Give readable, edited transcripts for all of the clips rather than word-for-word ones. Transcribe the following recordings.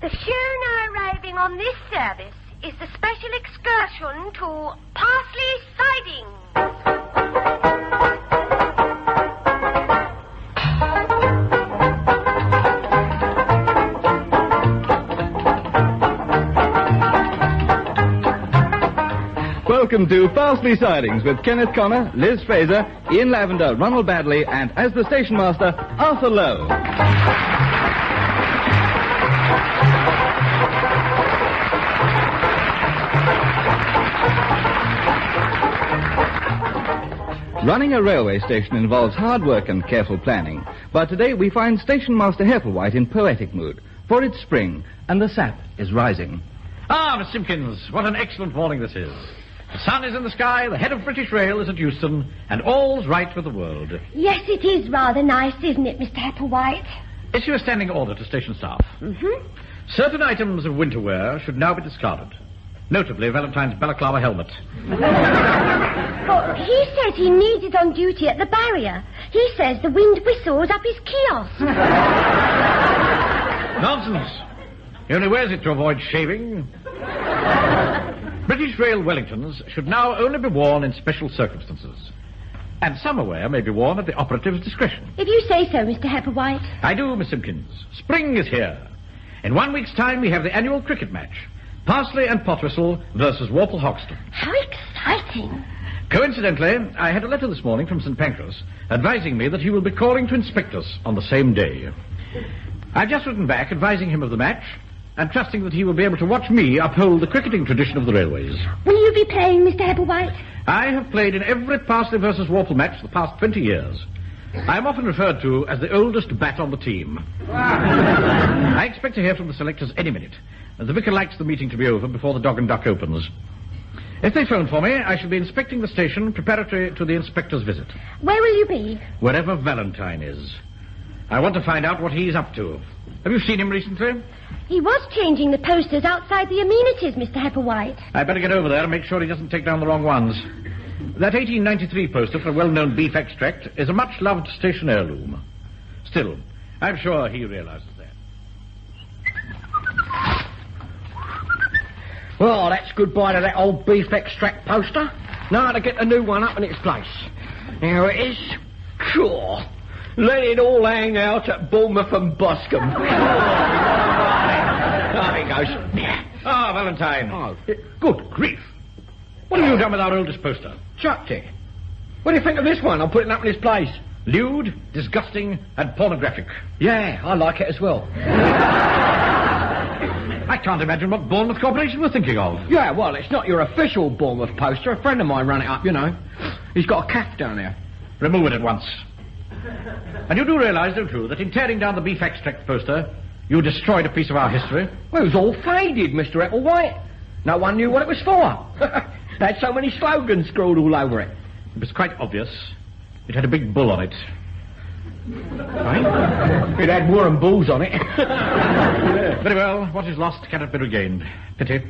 The schooner arriving on this service is the special excursion to Parsley Sidings. Welcome to Parsley Sidings with Kenneth Connor, Liz Fraser, Ian Lavender, Ronald Baddiley, and as the station master, Arthur Lowe. Running a railway station involves hard work and careful planning, but today we find Station Master Heppelwhite in poetic mood, for it's spring and the sap is rising. Ah, Miss Simpkins, what an excellent morning this is. The sun is in the sky, the head of British Rail is at Euston, and all's right with the world. Yes, it is rather nice, isn't it, Mr. Heppelwhite? Issue a standing order to station staff. Mm-hmm. Certain items of winter wear should now be discarded. Notably, Valentine's balaclava helmet. But he says he needs it on duty at the barrier. He says the wind whistles up his kiosk. Nonsense. He only wears it to avoid shaving. British Rail Wellingtons should now only be worn in special circumstances. And summer wear may be worn at the operative's discretion. If you say so, Mr. Heppelwhite. I do, Miss Simpkins. Spring is here. In 1 week's time, we have the annual cricket match. Parsley and Potwhistle versus Warple Hoxton. How exciting. Coincidentally, I had a letter this morning from St. Pancras advising me that he will be calling to inspect us on the same day. I've just written back advising him of the match and trusting that he will be able to watch me uphold the cricketing tradition of the railways. Will you be playing, Mr. Heppelwhite? I have played in every Parsley versus Warple match for the past 20 years. I am often referred to as the oldest bat on the team. I expect to hear from the selectors any minute. The vicar likes the meeting to be over before the dog and duck opens. If they phone for me, I shall be inspecting the station preparatory to the inspector's visit. Where will you be? Wherever Valentine is. I want to find out what he's up to. Have you seen him recently? He was changing the posters outside the amenities, Mr. Heppelwhite. I'd better get over there and make sure he doesn't take down the wrong ones. That 1893 poster for a well-known beef extract is a much-loved station heirloom. Still, I'm sure he realizes that. Well, that's goodbye to that old beef extract poster. Now to get a new one up in its place. Here it is. Sure. Let it all hang out at Bournemouth and Boscombe. There it goes. Ah, Valentine. Oh. Good grief. What have you done with our oldest poster? Chucked it. What do you think of this one? I'll put it up in its place. Lewd, disgusting, and pornographic. Yeah, I like it as well. I can't imagine what Bournemouth Corporation were thinking of. Yeah, well, it's not your official Bournemouth poster. A friend of mine ran it up, you know. He's got a calf down there. Remove it at once. And you do realise, don't you, that in tearing down the beef extract poster, you destroyed a piece of our history? Well, it was all faded, Mr. Heppelwhite. No one knew what it was for. They had so many slogans scrawled all over it. It was quite obvious. It had a big bull on it. Right? It had Warren Bulls on it. Very well. What is lost cannot be regained. Pity.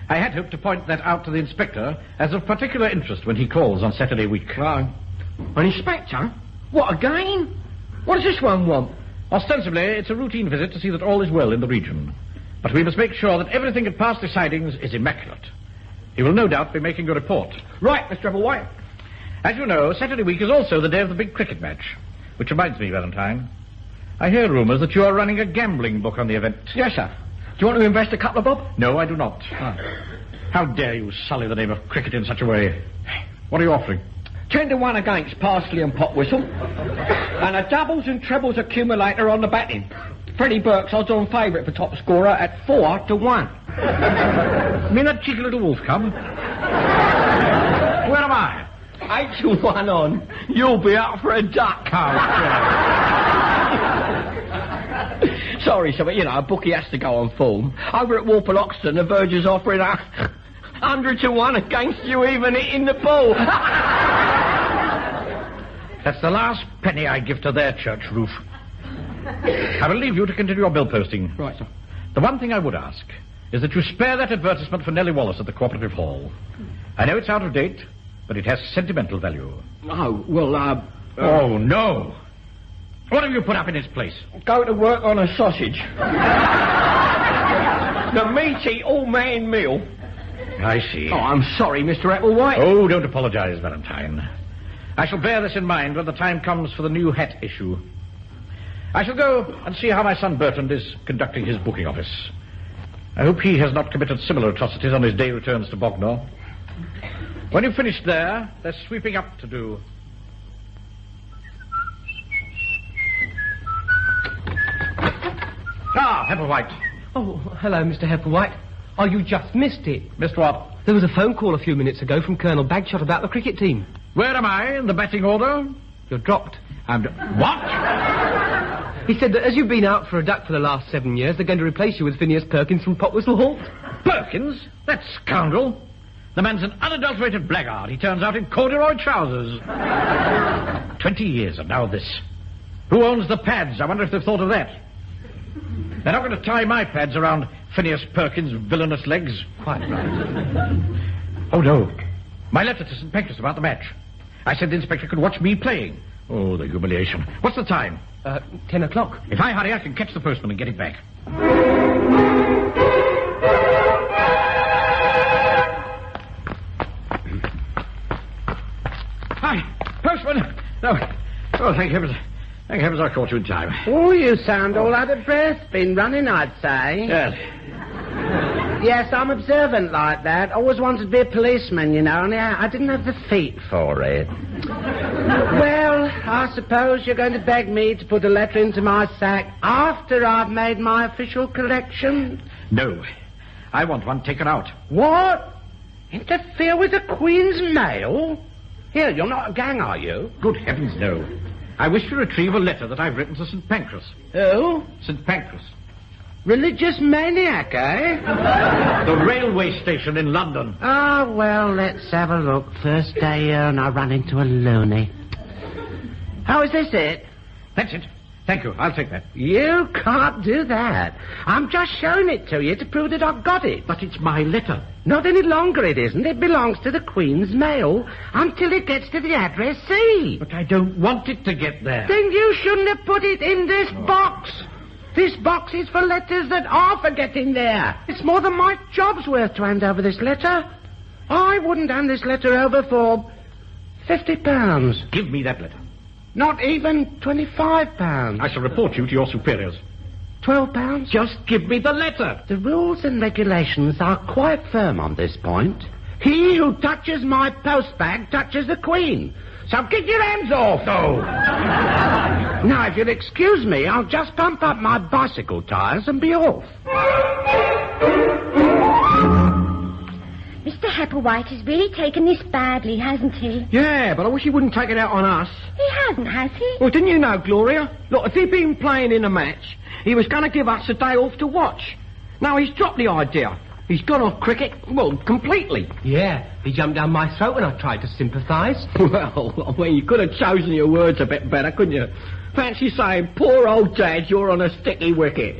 I had hoped to point that out to the inspector as of particular interest when he calls on Saturday week. Right. An inspector? What, again? What does this one want? Ostensibly, it's a routine visit to see that all is well in the region. But we must make sure that everything at Parsley Sidings is immaculate. He will no doubt be making a report. Right, Mr. Heppelwhite. As you know, Saturday week is also the day of the big cricket match. Which reminds me, Valentine, I hear rumours that you are running a gambling book on the event. Yes, sir. Do you want to invest a couple of bob? No, I do not. Oh. How dare you sully the name of cricket in such a way? What are you offering? 10-1 against Parsley and Potwhistle. And a doubles and trebles accumulator on the batting. Freddie Burke's odds-on favourite for top scorer at 4-1. You mean that cheeky little wolf cub? Where am I? 8-1 on. You'll be up for a duck. Sorry, sir, but, you know, a bookie has to go on form. Over at Warple Hoxton, the Verger's offering 100-1 against you even hitting the ball. That's the last penny I give to their church roof. I will leave you to continue your bill posting. Right, sir. The one thing I would ask is that you spare that advertisement for Nellie Wallace at the Cooperative Hall. I know it's out of date, but it has sentimental value. Oh, well, Oh, no. What have you put up in its place? Go to work on a sausage. The meaty all-man meal. I see. Oh, I'm sorry, Mr. Applewhite. Oh, don't apologize, Valentine. I shall bear this in mind when the time comes for the new hat issue. I shall go and see how my son Bertrand is conducting his booking office. I hope he has not committed similar atrocities on his day returns to Bognor. When you've finished there, there's sweeping up to do. Ah, Hepplewhite. Oh, hello, Mr. Hepplewhite. Oh, you just missed it. Missed what? There was a phone call a few minutes ago from Colonel Bagshot about the cricket team. Where am I in the batting order? You're dropped. What? He said that as you've been out for a duck for the last 7 years, they're going to replace you with Phineas Perkins from Popwhistle Halt. Perkins? That scoundrel? The man's an unadulterated blackguard. He turns out in corduroy trousers. 20 years and now this. Who owns the pads? I wonder if they've thought of that. They're not going to tie my pads around Phineas Perkins' villainous legs. Quite right. Oh, no. My letter to St. Pancras about the match. I said the inspector could watch me playing. Oh, the humiliation. What's the time? 10 o'clock. If I hurry, I can catch the postman and get it back. Hi, postman. No. Oh, thank heavens. Thank heavens I caught you in time. Oh, you sound all out of breath. Been running, I'd say. Yes. Yes, I'm observant like that. Always wanted to be a policeman, you know, and I didn't have the feet for it. Well, I suppose you're going to beg me to put a letter into my sack after I've made my official collection? No. I want one taken out. What? Interfere with the Queen's mail? Here, you're not a gang, are you? Good heavens, no. I wish to retrieve a letter that I've written to St. Pancras. Who? St. Pancras. Religious maniac, eh? The railway station in London. Ah, well, let's have a look. First day here and I run into a loony. Oh, is this it? That's it. Thank you. I'll take that. You can't do that. I'm just showing it to you to prove that I've got it. But it's my letter. Not any longer it isn't. It belongs to the Queen's mail until it gets to the addressee. But I don't want it to get there. Then you shouldn't have put it in this box. This box is for letters that are for getting there. It's more than my job's worth to hand over this letter. I wouldn't hand this letter over for £50. Give me that letter. Not even £25. I shall report you to your superiors. £12? Just give me the letter. The rules and regulations are quite firm on this point. He who touches my postbag touches the Queen. So get your hands off. No. Now, if you'll excuse me, I'll just pump up my bicycle tyres and be off. Mr. Hepplewhite has really taken this badly, hasn't he? Yeah, but I wish he wouldn't take it out on us. He hasn't, has he? Well, didn't you know, Gloria? Look, if he'd been playing in a match, he was going to give us a day off to watch. Now he's dropped the idea. He's gone off cricket, well, completely. Yeah, he jumped down my throat when I tried to sympathise. Well, I mean, you could have chosen your words a bit better, couldn't you? Fancy saying, poor old Dad, you're on a sticky wicket.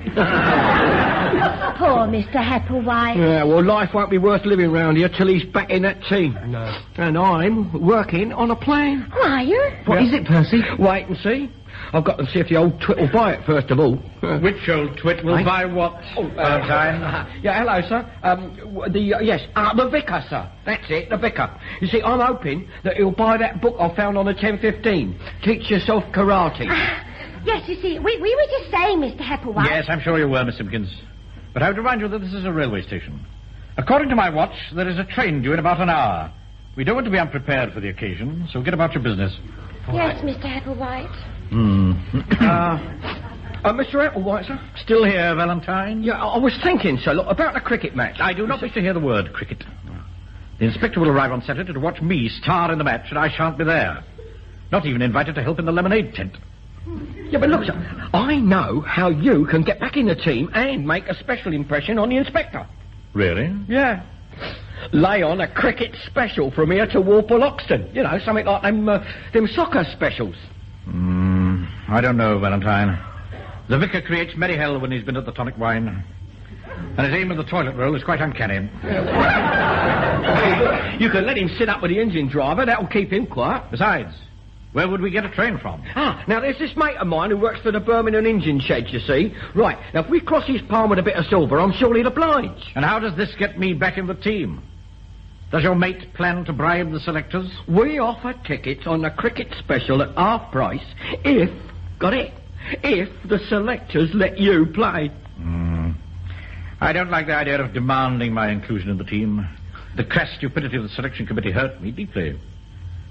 Poor Mr. Hepplewhite. Yeah, well, life won't be worth living round here till he's back in that team. No. And I'm working on a plan. Oh, are you? What is it, Percy? Wait and see. I've got to see if the old twit will buy it first of all. Which old twit will buy what? Valentine? Yeah, hello, sir. The vicar, sir. That's it, the vicar. You see, I'm hoping that he'll buy that book I found on the 1015. Teach Yourself Karate. Yes, you see, we were just saying, Mr. Hepplewhite. Yes, I'm sure you were, Miss Simpkins. But I would remind you that this is a railway station. According to my watch, there is a train due in about an hour. We don't want to be unprepared for the occasion, so get about your business. Yes, Mr. Hepplewhite. Mr. Applewhite, sir? Still here, Valentine? Yeah, I was thinking, sir, look, about the cricket match. I do not wish to hear the word cricket. The inspector will arrive on Saturday to watch me star in the match, and I shan't be there. Not even invited to help in the lemonade tent. Yeah, but look, sir, I know how you can get back in the team and make a special impression on the inspector. Really? Yeah. Lay on a cricket special from here to Warple Oxton. You know, something like them soccer specials. I don't know, Valentine. The vicar creates merry hell when he's been at the tonic wine. And his aim at the toilet roll is quite uncanny. You can let him sit up with the engine driver. That'll keep him quiet. Besides, Where would we get a train from? Now there's this mate of mine who works for the Birmingham engine shed, you see. Right, now if we cross his palm with a bit of silver, I'm sure he'll oblige. And how does this get me back in the team? Does your mate plan to bribe the selectors? We offer tickets on the cricket special at half price if, got it, if the selectors let you play. I don't like the idea of demanding my inclusion in the team. The crass stupidity of the selection committee hurt me deeply.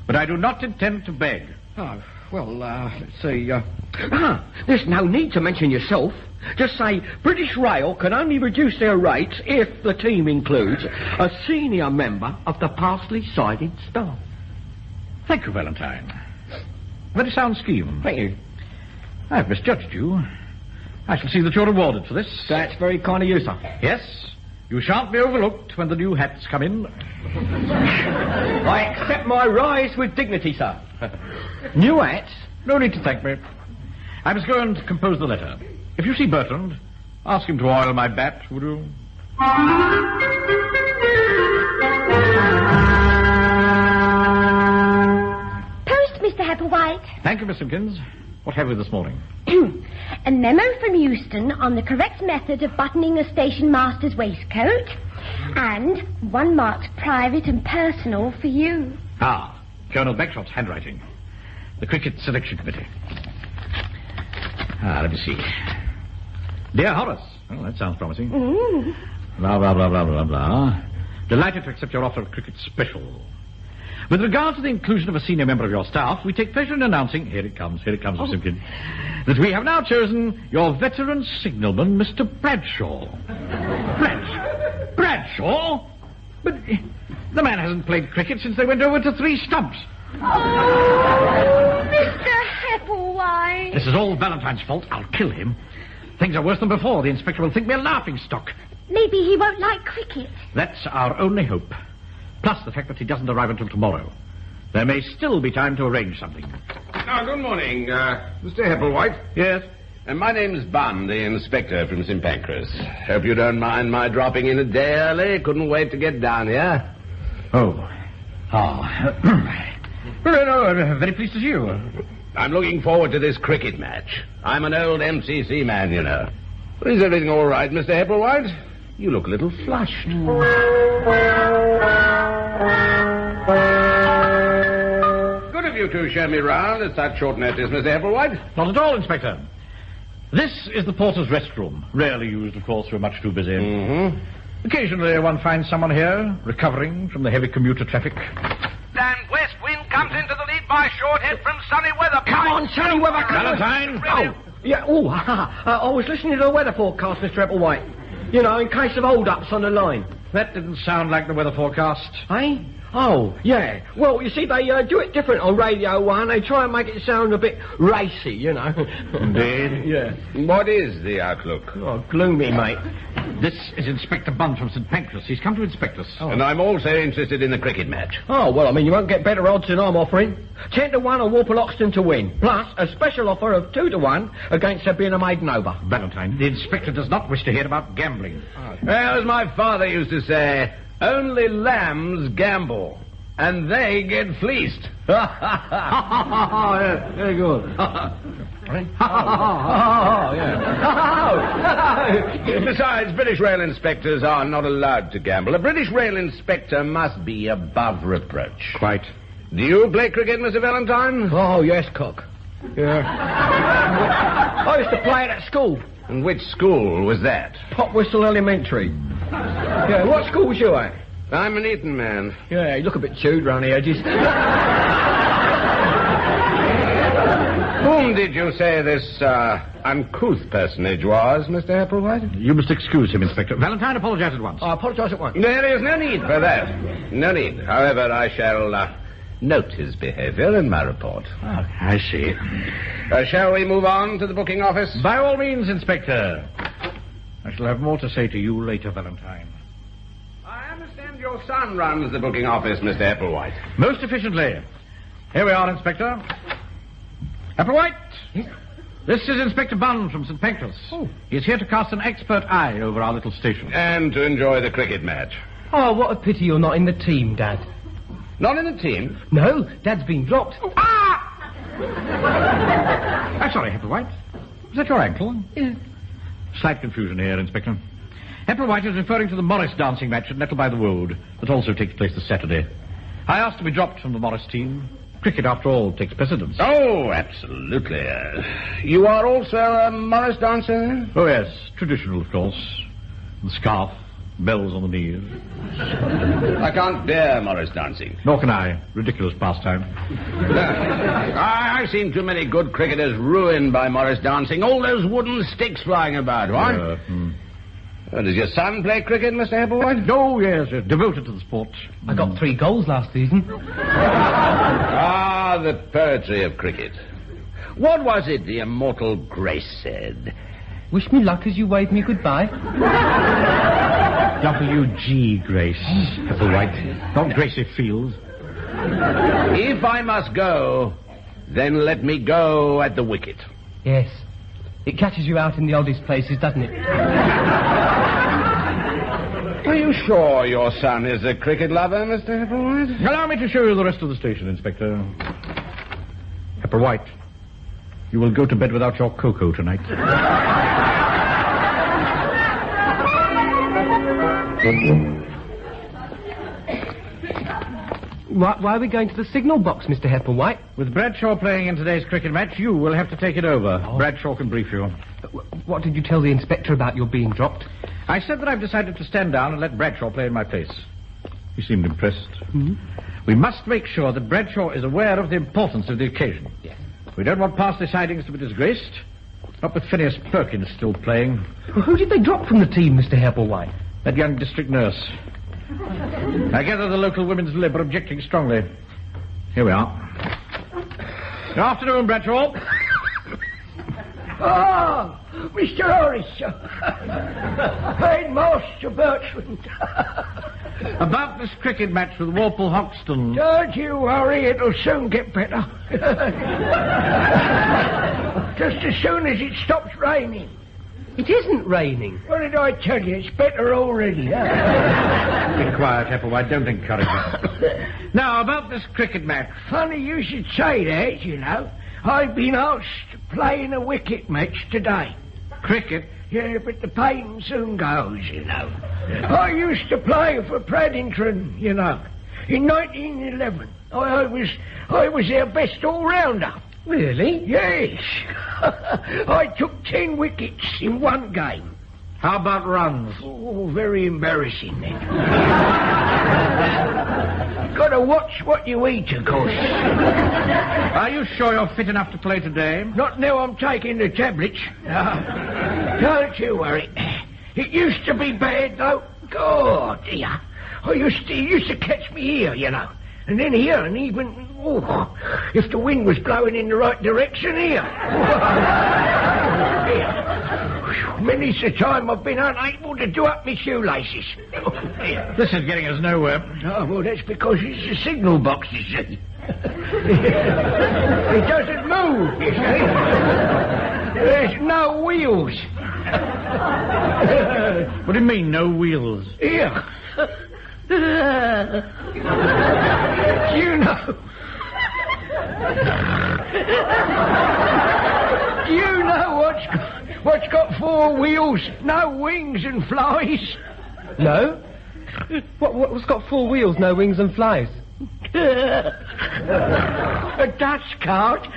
But I do not intend to beg. Oh, well, let's see, there's no need to mention yourself. Just say British Rail can only reduce their rates if the team includes a senior member of the Parsley Sidings staff. Thank you, Valentine. Very sound scheme. Thank you. I've misjudged you. I shall see that you're rewarded for this. That's very kind of you, sir. Yes, you shan't be overlooked when the new hats come in. I accept my rise with dignity, sir. New hats? No need to thank me. I must go and compose the letter. If you see Bertrand, ask him to oil my bat, would you? Post, Mr. Hepplewhite. Thank you, Miss Simpkins. What have we this morning? A memo from Euston on the correct method of buttoning a station master's waistcoat, and one marked private and personal for you. Colonel Bagshot's handwriting. The Cricket Selection Committee. Let me see. Dear Horace. Oh, that sounds promising. Blah, blah, blah, blah, blah, blah. Delighted to accept your offer of cricket special. With regard to the inclusion of a senior member of your staff, we take pleasure in announcing, here it comes, Miss Simpkins, that we have now chosen your veteran signalman, Mr. Bradshaw. Bradshaw? But the man hasn't played cricket since they went over to 3 stumps. Oh, Mr. Hepplewhite. This is all Valentine's fault. I'll kill him. Things are worse than before. The inspector will think me a laughing stock. Maybe he won't like cricket. That's our only hope. Plus the fact that he doesn't arrive until tomorrow. There may still be time to arrange something. Good morning, Mr. Hepplewhite. Yes? My name's Bunn, the inspector from St. Pancras. Hope you don't mind my dropping in a day early. Couldn't wait to get down here. No, I'm very pleased to see you. I'm looking forward to this cricket match. I'm an old MCC man, you know. Is everything all right, Mr. Hepplewhite? You look a little flushed. Good of you to show me round at such short notice, Mr. Hepplewhite. Not at all, Inspector. This is the porter's restroom. Rarely used, of course, we're much too busy. Mm-hmm. Occasionally one finds someone here, recovering from the heavy commuter traffic. And west wind comes into the lead by shorthead from sunny weather. Come on, sunny weather. Valentine! Oh, yeah, I was listening to the weather forecast, Mr. Hepplewhite. You know, in case of hold-ups on the line. That didn't sound like the weather forecast. Eh? Oh, yeah. Well, you see, they do it different on Radio 1. They try and make it sound a bit racy, you know. Indeed. Yeah. What is the outlook? Oh, gloomy, mate. This is Inspector Bunn from St. Pancras. He's come to inspect us. And I'm also interested in the cricket match. Oh, well, I mean, you won't get better odds than I'm offering. 10-1 on Warpaloxton to win. Plus, a special offer of 2-1 against there being a maiden over. Valentine, the inspector does not wish to hear about gambling. Well, as my father used to say, only lambs gamble, and they get fleeced. Yeah, very good. Besides, British rail inspectors are not allowed to gamble. A British rail inspector must be above reproach. Quite. Do you play cricket, Mr. Valentine? Oh, yes, Cook. Yeah. I used to play it at school. And which school was that? Popwhistle Elementary. Yeah, what school was you at? I'm an Eton man. Yeah, you look a bit chewed round the edges. Whom did you say this uncouth personage was, Mr. Hepplewhite? You must excuse him, Inspector. Valentine, apologize at once. I apologise at once. There is no need for that. No need. However, I shall note his behaviour in my report. Oh, I see. Shall we move on to the booking office? By all means, Inspector. I shall have more to say to you later, Valentine. I understand your son runs the booking office, Mr. Hepplewhite. Most efficiently. Here we are, Inspector. Hepplewhite, this is Inspector Bunn from St. Pancras. Oh. He's here to cast an expert eye over our little station. And to enjoy the cricket match. Oh, what a pity you're not in the team, Dad. Not in the team? No, Dad's been dropped. I'm sorry, Hepplewhite. Was that your ankle? Yes. Slight confusion here, Inspector. Hepplewhite is referring to the Morris dancing match at Nettle by the Wold that also takes place this Saturday. I asked to be dropped from the Morris team. Cricket, after all, takes precedence. Oh, absolutely. You are also a Morris dancer? Oh, yes. Traditional, of course. The scarf, bells on the knees. I can't bear Morris dancing. Nor can I. Ridiculous pastime. I've seen too many good cricketers ruined by Morris dancing. All those wooden sticks flying about, what? Does your son play cricket, Mr. Hepplewhite? Oh, yes, devoted to the sport. I got 3 goals last season. Ah, the poetry of cricket. What was it the immortal Grace said? Wish me luck as you wave me goodbye. W.G. Grace, Hepplewhite, not Gracie Field. If I must go, then let me go at the wicket. Yes. It catches you out in the oddest places, doesn't it? Are you sure your son is a cricket lover, Mr. Hepplewhite? Allow me to show you the rest of the station, Inspector. Hepplewhite, you will go to bed without your cocoa tonight. Why are we going to the signal box, Mr. Hepplewhite? With Bradshaw playing in today's cricket match, you will have to take it over. Oh. Bradshaw can brief you. What did you tell the inspector about your being dropped? I said that I've decided to stand down and let Bradshaw play in my place. He seemed impressed. Mm-hmm. We must make sure that Bradshaw is aware of the importance of the occasion. Yes. We don't want Parsley Sidings to be disgraced. Not with Phineas Perkins still playing. Well, who did they drop from the team, Mr. Hepplewhite? That young district nurse. I gather the local women's lib are objecting strongly. Here we are. Good afternoon, Bradshaw. Oh, Mr. Horace. Headmaster Bertrand. About this cricket match with Walpole Hoxton. Don't you worry, it'll soon get better. Just as soon as it stops raining. It isn't raining. What did I tell you? It's better already, huh? Be quiet, Hepplewhite. Don't encourage it. Now, about this cricket match. Funny you should say that, you know. I've been asked to play in a wicket match today. Cricket? Yeah, but the pain soon goes, you know. I used to play for Paddington, you know. In 1911, I was their best all-rounder. Really? Yes. I took 10 wickets in one game. How about runs? Oh, very embarrassing then. Got to watch what you eat, of course. Are you sure you're fit enough to play today? Not now I'm taking the tablets. Don't you worry. It used to be bad, though. God, dear. It used to catch me here, you know. And then here, and even... Oh, if the wind was blowing in the right direction here. Many's the time I've been unable to do up my shoelaces. This is getting us nowhere. Oh, well, that's because it's a signal box, you see. It doesn't move, you see. There's no wheels. What do you mean, no wheels? Here. You know what's got 4 wheels, no wings and flies? No? What's got 4 wheels, no wings and flies? A dust cart.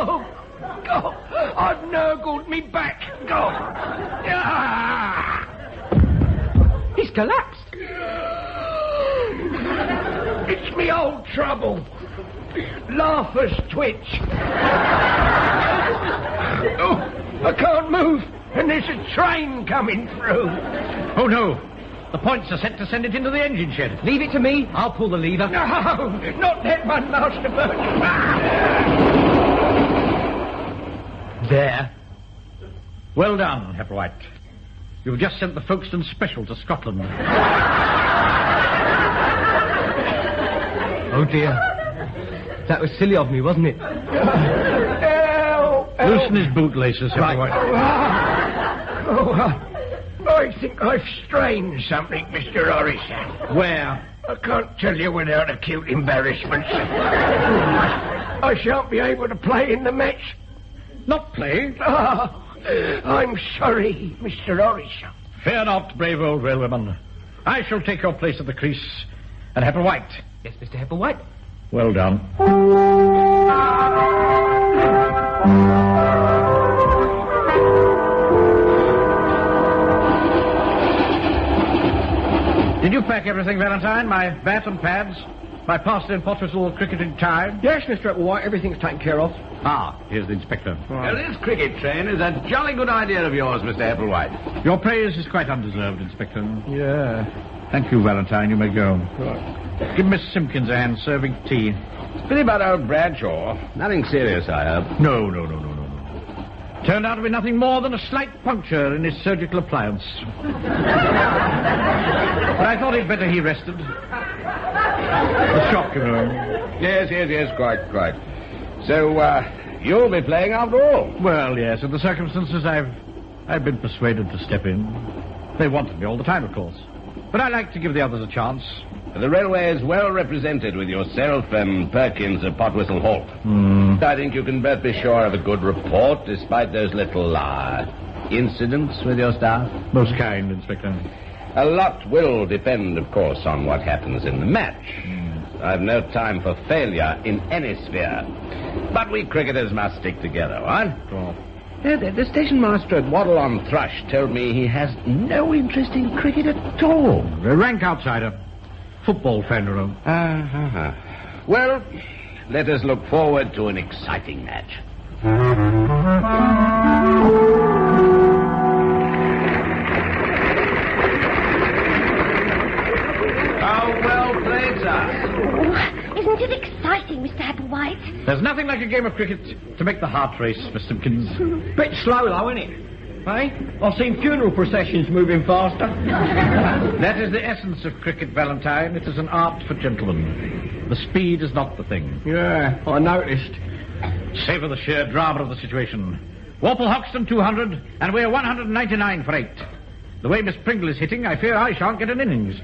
Oh, God, I've nurgled me back. God. He's collapsed. It's me old trouble. Laughers twitch. Oh, I can't move, and there's a train coming through. Oh, no. The points are set to send it into the engine shed. Leave it to me. I'll pull the lever. No, not that one, Master Bertrand. There. Well done, Hepplewhite. You've just sent the Folkestone Special to Scotland. Oh, dear. That was silly of me, wasn't it? Loosen his bootlaces, Hepplewhite. I I think I've strained something, Mr. Orison. Where? I can't tell you without acute embarrassment. I shan't be able to play in the match. Not play? Oh, I'm sorry, Mr. Orison. Fear not, brave old railwayman. I shall take your place at the crease. And Hepplewhite. Yes, Mr. Hepplewhite. Well done. Did you pack everything, Valentine? My bat and pads? My Parsley and Pottersall cricketing tie? Yes, Mr. Hepplewhite, everything's taken care of. Ah, here's the inspector. Well, this cricket train is a jolly good idea of yours, Mr. Hepplewhite. Your praise is quite undeserved, Inspector. Yeah. Thank you, Valentine. You may go. Right. Give Miss Simpkins a hand serving tea. Pity about old Bradshaw. Nothing serious, I hope. No. Turned out to be nothing more than a slight puncture in his surgical appliance. But I thought it better he rested. The shock, you know. Yes, quite. So, you'll be playing after all? Well, yes, in the circumstances, I've been persuaded to step in. They wanted me all the time, of course. But I like to give the others a chance. The railway is well represented with yourself and Perkins at Potwhistle Halt. I think you can both be sure of a good report, despite those little, incidents with your staff. Most kind, Inspector. A lot will depend, of course, on what happens in the match. I've no time for failure in any sphere. But we cricketers must stick together, what? Oh. The station master at Waddle on Thrush told me he has no interest in cricket at all. A rank outsider. Football fan, you know. Well, let us look forward to an exciting match. How well played, sir. Isn't it exciting, Mr. Hepplewhite? There's nothing like a game of cricket to make the heart race, Miss Simpkins. Bit slow, though, isn't it? Eh? I've seen funeral processions moving faster. That is the essence of cricket, Valentine. It is an art for gentlemen. The speed is not the thing. Yeah, I noticed. Savour the sheer drama of the situation. Warple Hoxton 200, and we're 199 for 8. The way Miss Pringle is hitting, I fear I shan't get an innings.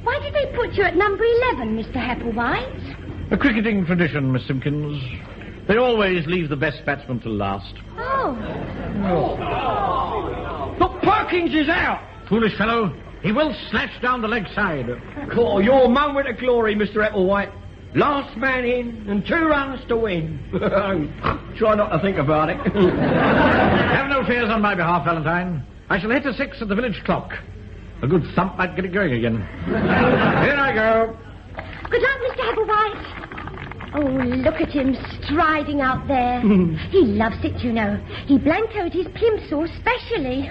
Why did they put you at number 11, Mr. Hepplewhite? A cricketing tradition, Miss Simpkins. They always leave the best batsman till last. Oh. Look, Perkins is out. Foolish fellow. He will slash down the leg side. Oh, your moment of glory, Mr. Hepplewhite. Last man in and 2 runs to win. Try not to think about it. Have no fears on my behalf, Valentine. I shall hit a 6 at the village clock. A good thump might get it going again. Here I go. Good luck, Mr. Hepplewhite. Oh, look at him striding out there. He loves it, you know. He blancoed his plimsoll specially.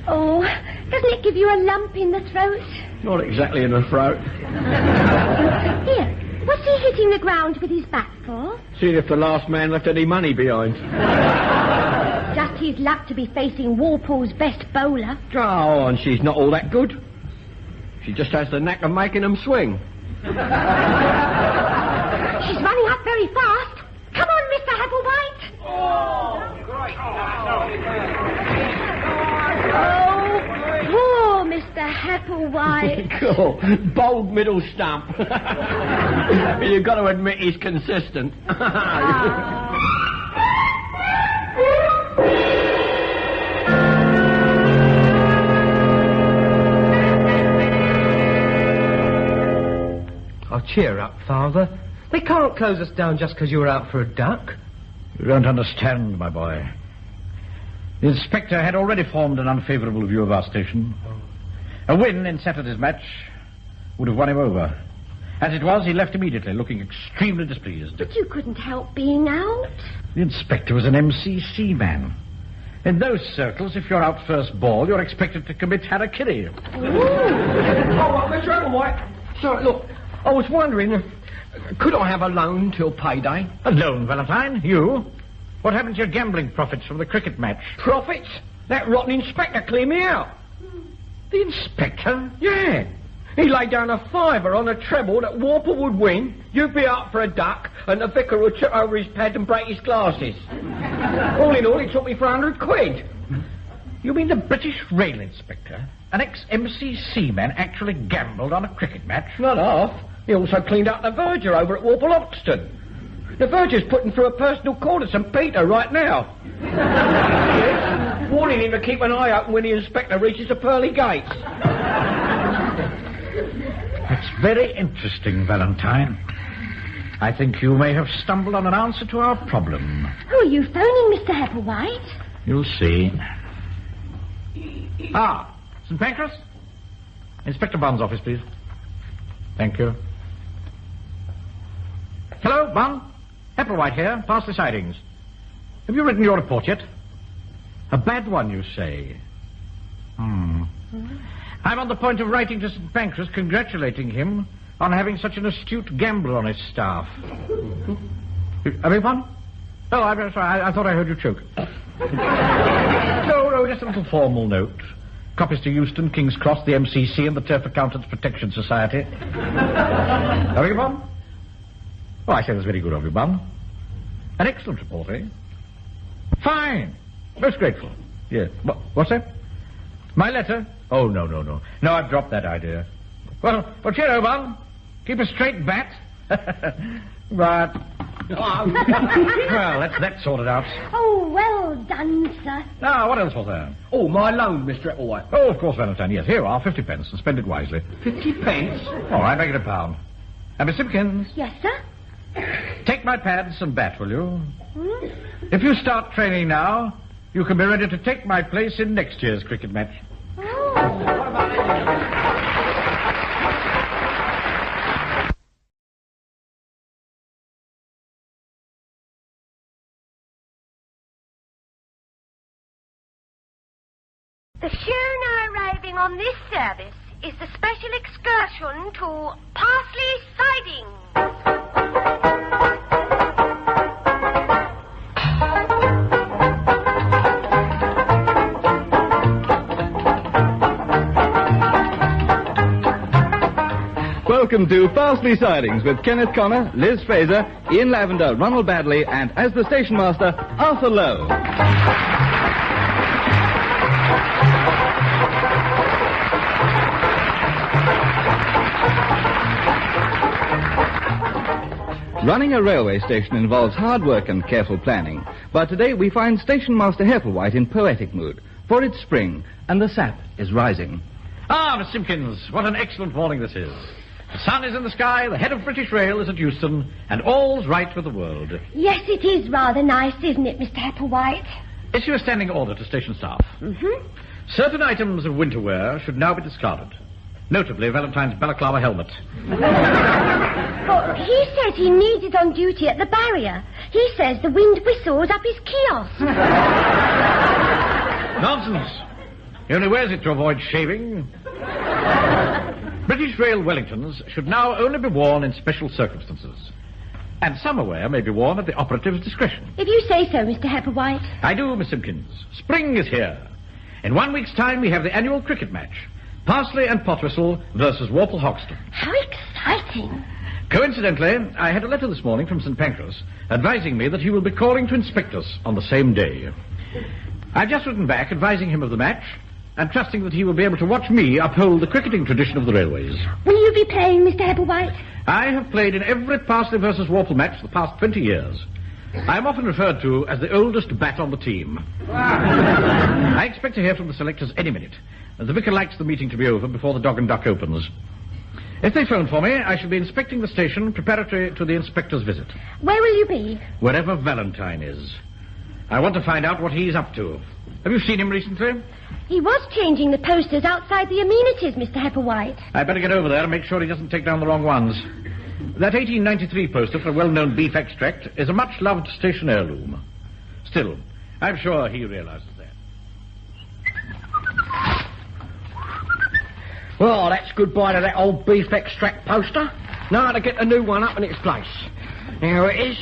Oh, doesn't it give you a lump in the throat? Not exactly in the throat. Here, what's he hitting the ground with his bat for? See if the last man left any money behind. Just his luck to be facing Walpole's best bowler. Oh, and she's not all that good. She just has the knack of making them swing. She's running up very fast. Come on, Mr. Hepplewhite. Oh, poor Mr. Hepplewhite. Cool. Bold middle stump. You've got to admit he's consistent. Oh, cheer up, Father. They can't close us down just because you were out for a duck. You don't understand, my boy. The inspector had already formed an unfavourable view of our station. A win in Saturday's match would have won him over. As it was, he left immediately, looking extremely displeased. But you couldn't help being out. The inspector was an MCC man. In those circles, if you're out first ball, you're expected to commit harakiri. Oh, Mr. Hepplewhite. Sorry, look, I was wondering, could I have a loan till payday? A loan, Valentine? You? What happened to your gambling profits from the cricket match? Profits? That rotten inspector cleared me out. The inspector? Yeah. He laid down a fiver on a treble that Warple would win, you'd be up for a duck, and the vicar would trip over his pad and break his glasses. All in all, it took me for £100. You mean the British Rail Inspector an ex-MCC man actually gambled on a cricket match? Not half. He also cleaned up the verger over at Warple Hoxton. The verger's putting through a personal call to St. Peter right now. Yes, warning him to keep an eye open when the inspector reaches the pearly gates. That's very interesting, Valentine. I think you may have stumbled on an answer to our problem. Who are you phoning, Mr. Hepplewhite? You'll see. Ah, St. Pancras? Inspector Bunn's office, please. Thank you. Hello, Bunn. Hepplewhite here, Parsley Sidings. Have you written your report yet? A bad one, you say? I'm on the point of writing to St. Pancras congratulating him on having such an astute gambler on his staff. I beg pardon? Oh, I'm sorry. I thought I heard you choke. No, just a little formal note. Copies to Euston, King's Cross, the MCC, and the Turf Accountants Protection Society. I beg your pardon? Oh, I say that's very good of you, Bun. An excellent report, eh? Fine. Most grateful. Yes. What's that? My letter? Oh, no. No, I've dropped that idea. Well, cheerio, Bun. Keep a straight bat. But... well, that's sorted out. Oh, well done, sir. Now, what else was there? Oh, my loan, Mr. Hepplewhite. Oh, of course, Valentine. Yes, here are 50 pence, and spend it wisely. 50 pence? All right, make it £1. And Miss Simpkins. Yes, sir? Take my pads and bat, will you? If you start training now, you can be ready to take my place in next year's cricket match. The schooner arriving on this service is the special excursion to Parsley Sidings. Welcome to Parsley Sidings with Kenneth Connor, Liz Fraser, Ian Lavender, Ronald Baddiley, and as the station master, Arthur Lowe. Running a railway station involves hard work and careful planning, but today we find Station Master Hepplewhite in poetic mood, for it's spring and the sap is rising. Ah, Miss Simpkins, what an excellent morning this is. The sun is in the sky, the head of British Rail is at Euston, and all's right with the world. Yes, it is rather nice, isn't it, Mr. Hepplewhite? Issue a standing order to station staff. Certain items of winter wear should now be discarded. Notably, Valentine's balaclava helmet. But he says he needs it on duty at the barrier. He says the wind whistles up his kiosk. Nonsense. He only wears it to avoid shaving. British Rail Wellingtons should now only be worn in special circumstances. And summer wear may be worn at the operative's discretion. If you say so, Mr. Hepplewhite. I do, Miss Simpkins. Spring is here. In 1 week's time, we have the annual cricket match. Parsley and Potwhistle versus Warple Hoxton. How exciting. Coincidentally, I had a letter this morning from St. Pancras advising me that he will be calling to inspect us on the same day. I've just written back advising him of the match and trusting that he will be able to watch me uphold the cricketing tradition of the railways. Will you be playing, Mr. Hepplewhite? I have played in every Parsley versus Warple match for the past 20 years. I am often referred to as the oldest bat on the team. I expect to hear from the selectors any minute. The vicar likes the meeting to be over before the Dog and Duck opens. If they phone for me, I shall be inspecting the station preparatory to the inspector's visit. Where will you be? Wherever Valentine is. I want to find out what he's up to. Have you seen him recently? He was changing the posters outside the amenities, Mr. Hepplewhite. I'd better get over there and make sure he doesn't take down the wrong ones. That 1893 poster for a well-known beef extract is a much-loved station heirloom. Still, I'm sure he realizes that. Well, that's goodbye to that old beef extract poster. Now to get a new one up in its place. Here it is.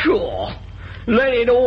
Sure. Let it all...